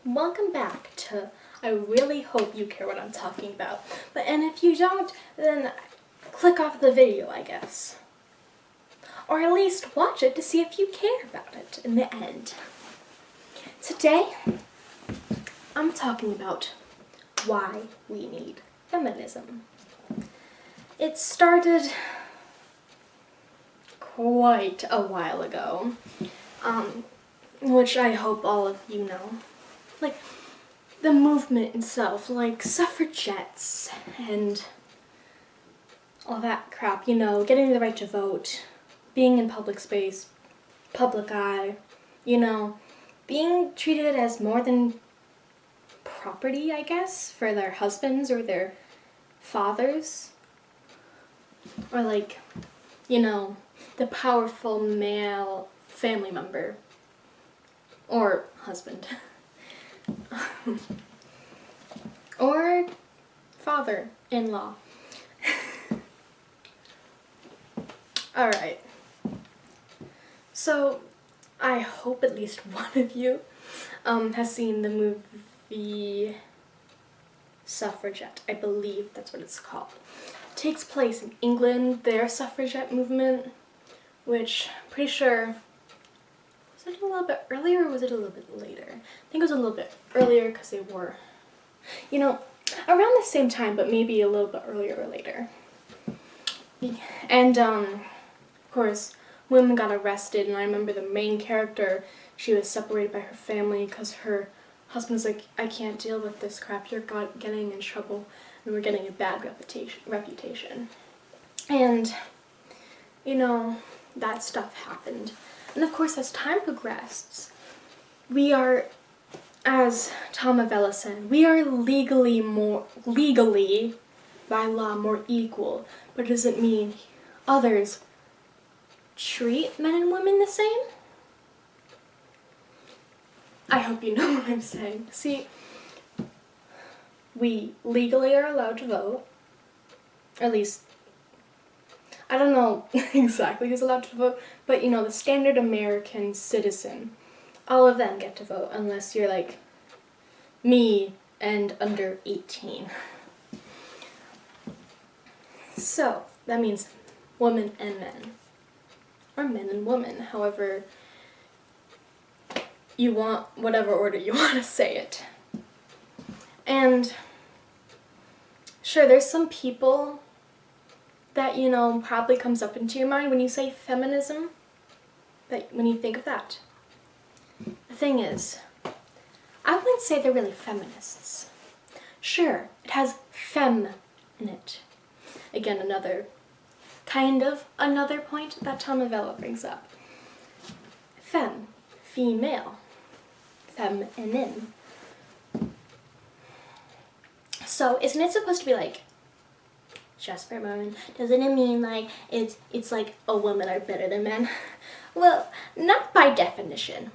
welcome back to I really hope you care what I'm talking about. And if you don't, then click off the video, I guess. Or at least watch it to see if you care about it in the end. Today, I'm talking about why we need feminism. It started quite a while ago, which I hope all of you know. Like, the movement itself, like suffragettes and all that crap, you know, getting the right to vote, being in public space, public eye, you know, being treated as more than property, I guess, for their husbands or their fathers, or like, you know, the powerful male family member or husband or father-in-law. Alright, so I hope at least one of you has seen the movie Suffragette. I believe that's what it's called. It takes place in England, their suffragette movement, which I'm pretty sure, was it a little bit earlier or was it a little bit later? I think it was a little bit earlier because they were, you know, around the same time, but maybe a little bit earlier or later. And of course, women got arrested, and I remember the main character, she was separated by her family because her husband was like, I can't deal with this crap, you're getting in trouble, and we're getting a bad reputation. And, you know, that stuff happened. And of course, as time progressed, we are, as Tom Avella said, we are legally, by law, more equal, but does it mean others treat men and women the same? I hope you know what I'm saying. See, we legally are allowed to vote, or at least, I don't know exactly who's allowed to vote, but you know, the standard American citizen, all of them get to vote unless you're like me and under 18. So, that means women and men, or men and women, however you want, whatever order you want to say it. And sure, there's some people that, you know, probably comes up into your mind when you say feminism, that when you think of that. The thing is, I wouldn't say they're really feminists. Sure, it has femme in it. Again, another point that Tom Avella brings up. Femme, female, feminine. So, isn't it supposed to be like, just for women? Doesn't it mean like, it's like, oh, women are better than men? Well, not by definition.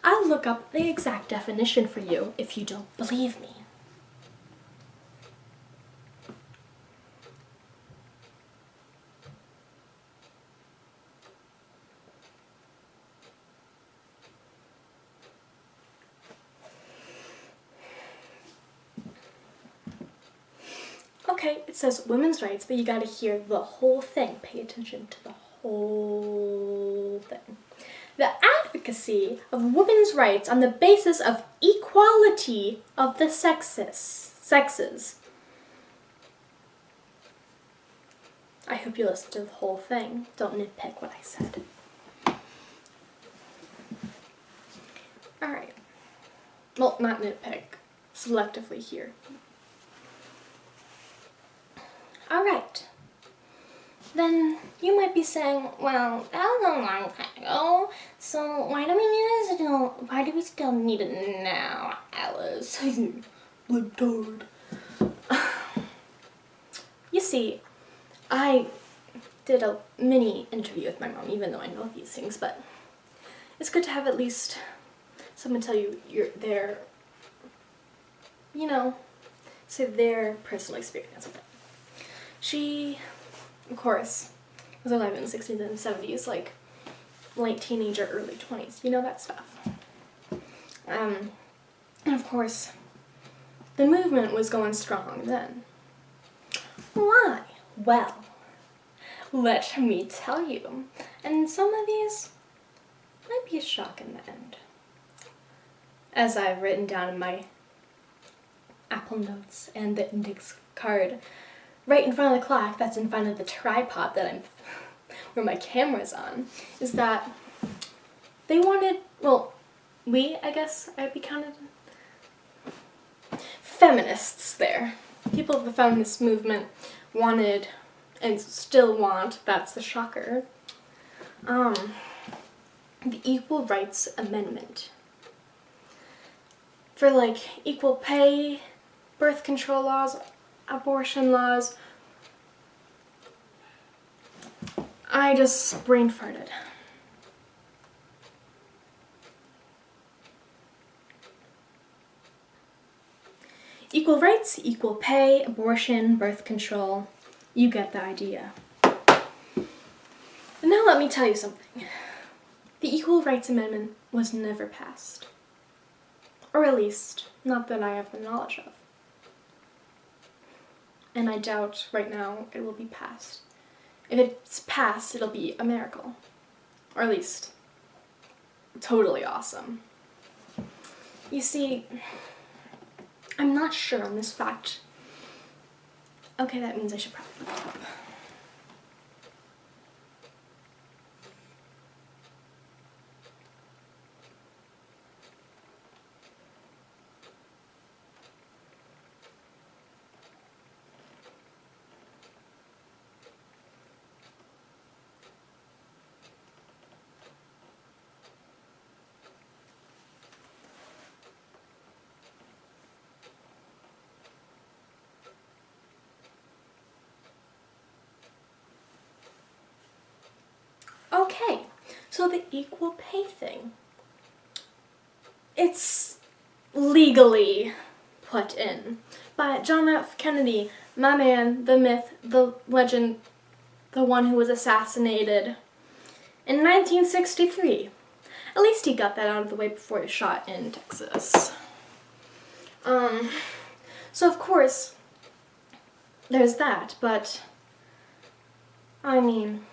I'll look up the exact definition for you if you don't believe me. Okay, it says women's rights, but you gotta hear the whole thing. Pay attention to the whole thing. The advocacy of women's rights on the basis of equality of the sexes. I hope you listen to the whole thing. Don't nitpick what I said. Alright. Well, not nitpick. Selectively here. Alright. Then you might be saying, well, that was a long time ago, so why do we still need it now, Alice? Libtard. You see, I did a mini interview with my mom, even though I know these things, but it's good to have at least someone tell you their, you know, say their personal experience with it. She, of course, was alive in the 60s and 70s, like late teenager, early 20s, you know that stuff. And of course, the movement was going strong then. Why? Well, let me tell you. And some of these might be a shock in the end. As I've written down in my Apple Notes and the index card right in front of the clock that's in front of the tripod where my camera's on, is that they wanted, well, I guess I'd be counted feminists there. People of the feminist movement wanted, and still want, that's the shocker, the Equal Rights Amendment. For like equal pay, birth control laws, abortion laws. I just brain farted. Equal rights, equal pay, abortion, birth control. You get the idea. And now let me tell you something. The Equal Rights Amendment was never passed. Or at least, not that I have the knowledge of. And I doubt right now it will be passed. If it's passed, it'll be a miracle. Or at least, totally awesome. You see, I'm not sure on this fact. Okay, that means I should probably look it up. Okay, so the equal pay thing. It's legally put in by John F. Kennedy, my man, the myth, the legend, the one who was assassinated in 1963. At least he got that out of the way before he shot in Texas. So of course, there's that, but I mean,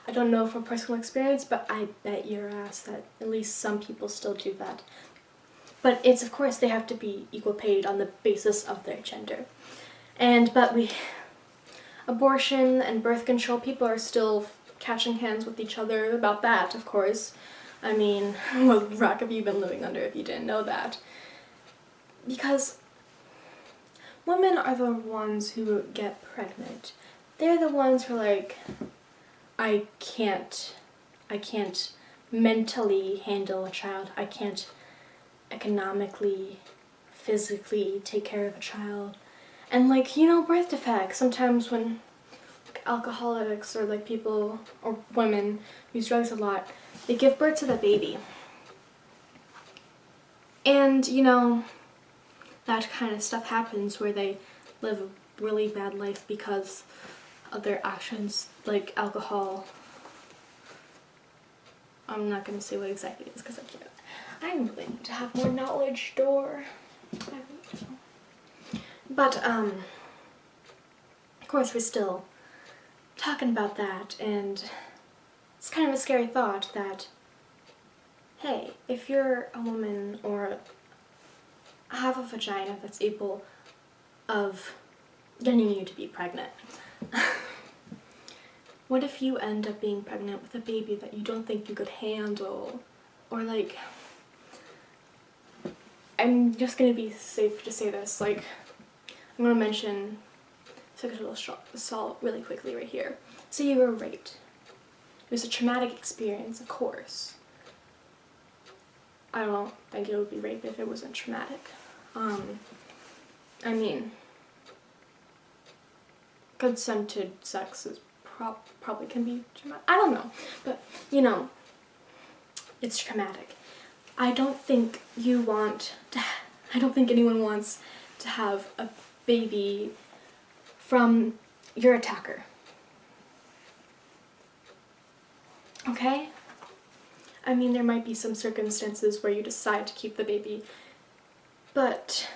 I don't know from personal experience, but I bet your ass that at least some people still do that. But it's, of course, they have to be equal paid on the basis of their gender. But abortion and birth control, people are still catching hands with each other about that, of course. I mean, what rock have you been living under if you didn't know that? Because women are the ones who get pregnant. They're the ones who are like, I can't mentally handle a child. I can't economically, physically take care of a child. And like, birth defects. Sometimes when alcoholics or like people or women use drugs a lot, they give birth to the baby. And that kind of stuff happens where they live a really bad life because of their actions, like alcohol. I'm not going to say what exactly it is because I can't. I really need to have more knowledge, Door. But, of course, we're still talking about that, and it's kind of a scary thought that, hey, if you're a woman or have a vagina that's able of getting you to be pregnant, what if you end up being pregnant with a baby that you don't think you could handle? Or like, I'm just gonna be safe to say this, like, I'm gonna mention sexual assault really quickly right here. So you were raped. It was a traumatic experience, of course. I don't think it would be rape if it wasn't traumatic. I mean, consented sex is probably can be traumatic. I don't know, but it's traumatic. I don't think anyone wants to have a baby from your attacker. Okay? I mean, there might be some circumstances where you decide to keep the baby, but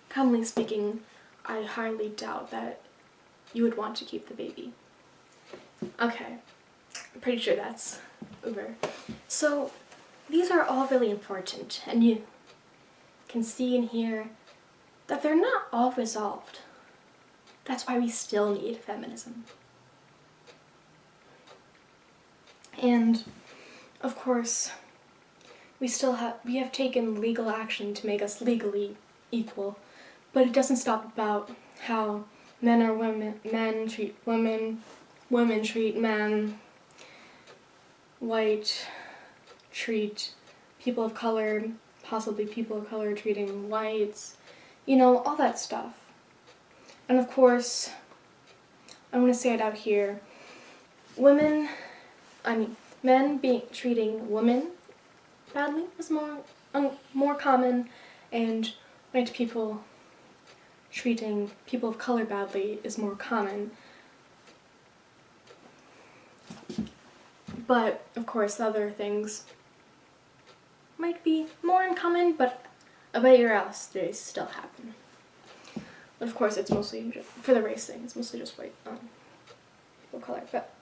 commonly speaking, I highly doubt that you would want to keep the baby. Okay, I'm pretty sure that's over. So these are all really important, and you can see and hear that they're not all resolved. That's why we still need feminism. And of course, we have taken legal action to make us legally equal, but it doesn't stop about how men treat women, women treat men, white treat people of color, possibly people of color treating whites, you know, all that stuff. And of course, I want to say it out here, men treating women badly is more common, and white people treating people of color badly is more common. But of course, the other things might be more uncommon, but I bet your ass they still happen. But of course, it's mostly just, for the race thing, it's mostly just white people of color. But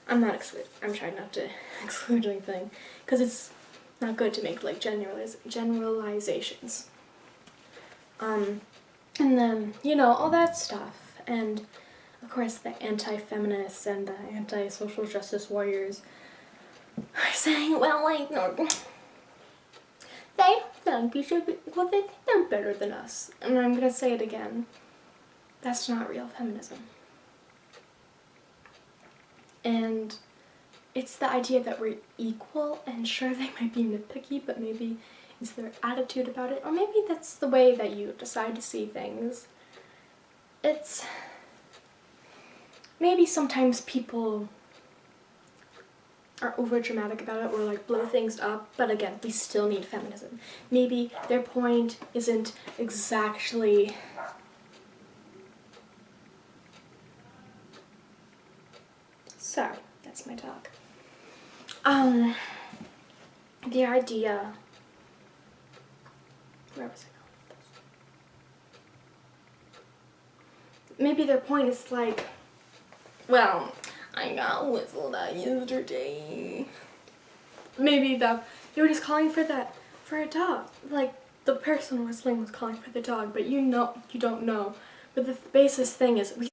I'm trying not to exclude anything, because it's not good to make like generalizations. And then, you know, all that stuff. And of course, the anti-feminists and the anti-social justice warriors are saying, well, like, no, they think we should be, well, they think they're better than us. And I'm gonna say it again. That's not real feminism. And it's the idea that we're equal, and sure, they might be nitpicky, but maybe it's their attitude about it, or maybe that's the way that you decide to see things. It's maybe sometimes people are over dramatic about it or like blow things up, but again, we still need feminism. Maybe their point isn't exactly so that's my dog. The idea, where was I going with this? Maybe their point is like, well, I got whistled at yesterday. Maybe they were just calling for a dog. Like, the person whistling was calling for the dog, but you don't know. But the basis thing is, we